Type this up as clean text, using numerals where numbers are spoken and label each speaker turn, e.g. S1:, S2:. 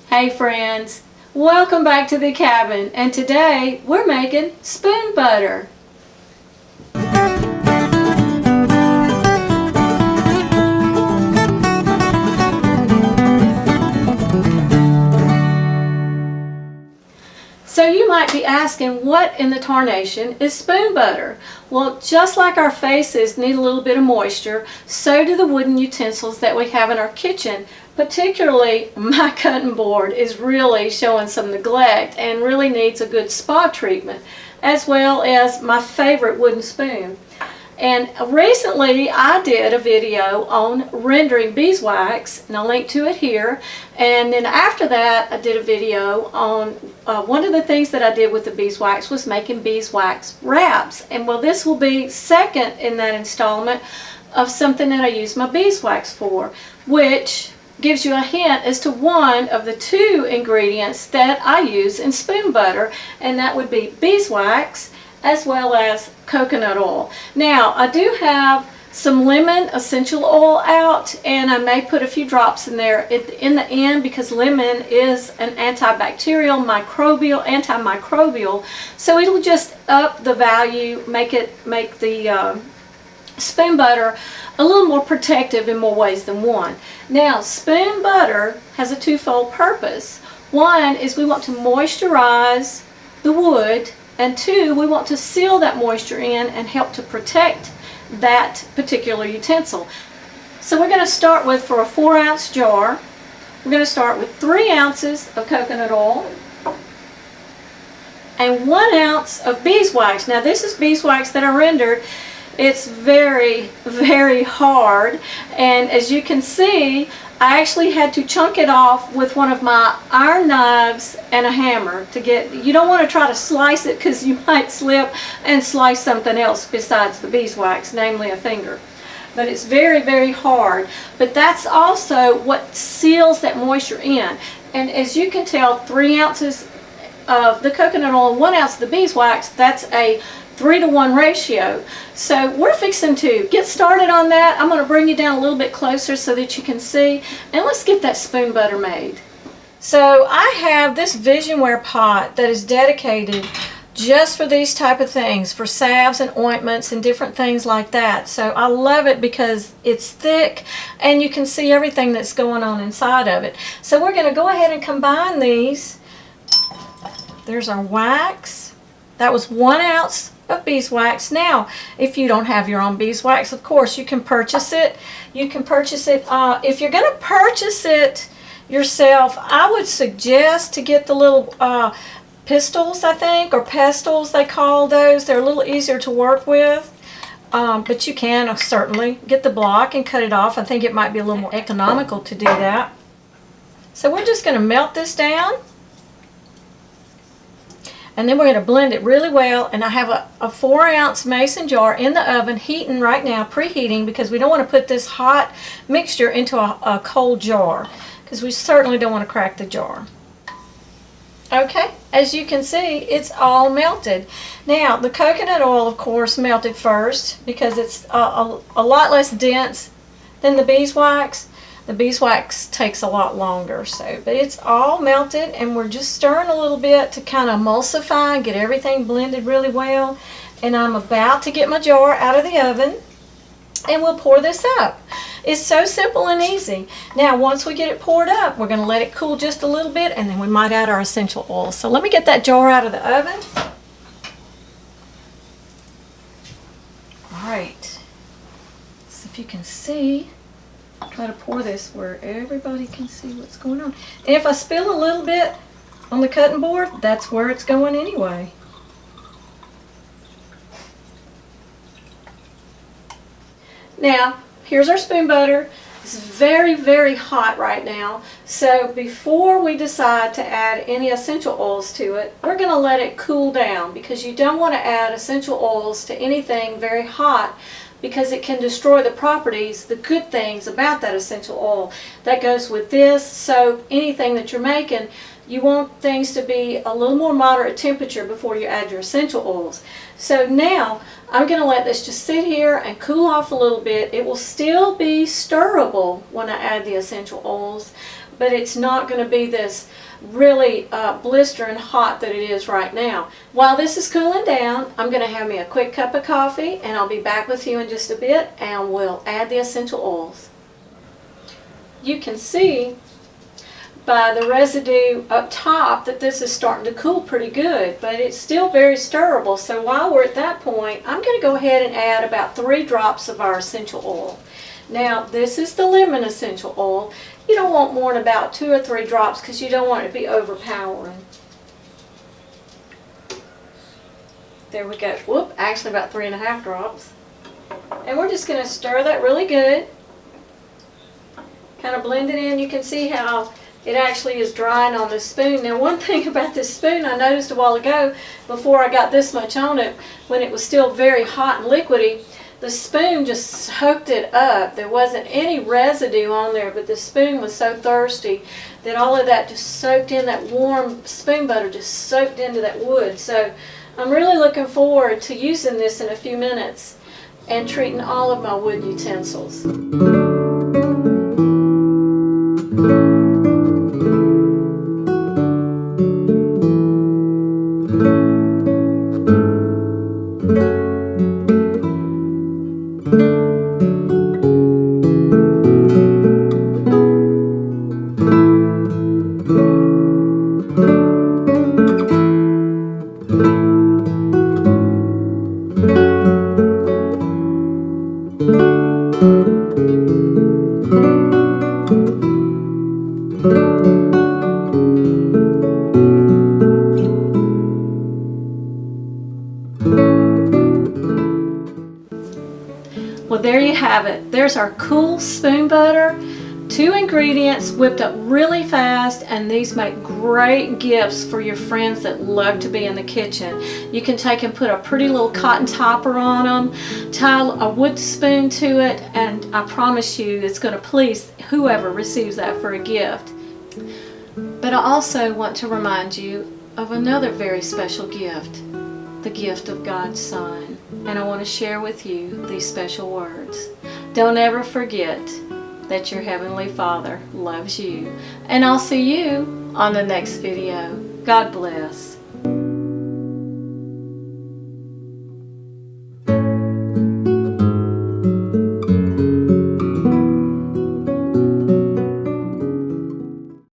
S1: Hey friends, welcome back to the cabin, and today we're making spoon butter. So you might be asking, what in the tarnation is spoon butter? Well, just like our faces need a little bit of moisture, so do the wooden utensils that we have in our kitchen. Particularly my cutting board is really showing some neglect and really needs a good spa treatment, as well as my favorite wooden spoon. And recently I did a video on rendering beeswax, and I'll link to it here. And then after that I did a video on one of the things that I did with the beeswax was making beeswax wraps. And well, this will be second in that installment of something that I use my beeswax for, which gives you a hint as to one of the two ingredients that I use in spoon butter, and that would be beeswax as well as coconut oil. Now, I do have some lemon essential oil out, and I may put a few drops in there in the end because lemon is an antibacterial, antimicrobial, so it'll just up the value, make the spoon butter a little more protective in more ways than one. Now, spoon butter has a twofold purpose. One is we want to moisturize the wood, and two, we want to seal that moisture in and help to protect that particular utensil. So we're going to start with, for a 4-ounce jar, we're going to start with 3 ounces of coconut oil and 1 ounce of beeswax. Now this is beeswax that I rendered. It's very, very hard, and as you can see, I actually had to chunk it off with one of my iron knives and a hammer to get. You don't want to try to slice it because you might slip and slice something else besides the beeswax, namely a finger. But it's very, very hard. But that's also what seals that moisture in. And as you can tell, 3 ounces of the coconut oil and 1 ounce of the beeswax, that's a 3-to-1 ratio. So we're fixing to get started on that. I'm going to bring you down a little bit closer so that you can see, and let's get that spoon butter made. So I have this Visionware pot that is dedicated just for these type of things, for salves and ointments and different things like that. So I love it because it's thick and you can see everything that's going on inside of it. So we're going to go ahead and combine these. There's our wax. That was 1 ounce of beeswax. Now, if you don't have your own beeswax, of course, you can purchase it. You can purchase it. If you're going to purchase it yourself, I would suggest to get the little pistils, I think, or pestles they call those. They're a little easier to work with. But you can certainly get the block and cut it off. I think it might be a little more economical to do that. So we're just going to melt this down. And then we're going to blend it really well, and I have a 4-ounce mason jar in the oven heating right now, preheating, because we don't want to put this hot mixture into a cold jar, because we certainly don't want to crack the jar. Okay, as you can see, it's all melted. Now, the coconut oil, of course, melted first because it's a lot less dense than the beeswax. The beeswax takes a lot longer, but it's all melted, and we're just stirring a little bit to kind of emulsify and get everything blended really well. And I'm about to get my jar out of the oven, and we'll pour this up. It's so simple and easy. Now, once we get it poured up, we're going to let it cool just a little bit, and then we might add our essential oils. So let me get that jar out of the oven. All right. So if you can see, try to pour this where everybody can see what's going on. And if I spill a little bit on the cutting board, that's where it's going anyway. Now, here's our spoon butter. It's very, very hot right now. So before we decide to add any essential oils to it, we're going to let it cool down, because you don't want to add essential oils to anything very hot, because it can destroy the properties, the good things about that essential oil. That goes with this, soap, anything that you're making. You want things to be a little more moderate temperature before you add your essential oils. So now I'm going to let this just sit here and cool off a little bit. It will still be stirrable when I add the essential oils, but it's not going to be this really blistering hot that it is right now. While this is cooling down, I'm going to have me a quick cup of coffee, and I'll be back with you in just a bit, and we'll add the essential oils. You can see by the residue up top that this is starting to cool pretty good, but it's still very stirrable. So while we're at that point, I'm going to go ahead and add about 3 drops of our essential oil. Now, this is the lemon essential oil. You don't want more than about 2 or 3 drops because you don't want it to be overpowering. There we go. Whoop, actually about 3.5 drops. And we're just going to stir that really good. Kind of blend it in. You can see how it actually is drying on the spoon. Now, one thing about this spoon I noticed a while ago, before I got this much on it, when it was still very hot and liquidy, the spoon just soaked it up. There wasn't any residue on there, but the spoon was so thirsty that all of that just soaked in. That warm spoon butter just soaked into that wood. So I'm really looking forward to using this in a few minutes and treating all of my wood utensils. Well, there you have it. There's our cool spoon butter. 2 ingredients whipped up really fast, and these make great gifts for your friends that love to be in the kitchen. You can take and put a pretty little cotton topper on them, tie a wood spoon to it, and I promise you it's going to please whoever receives that for a gift. But I also want to remind you of another very special gift, the gift of God's Son. And I want to share with you these special words. Don't ever forget that your Heavenly Father loves you. And I'll see you on the next video. God bless.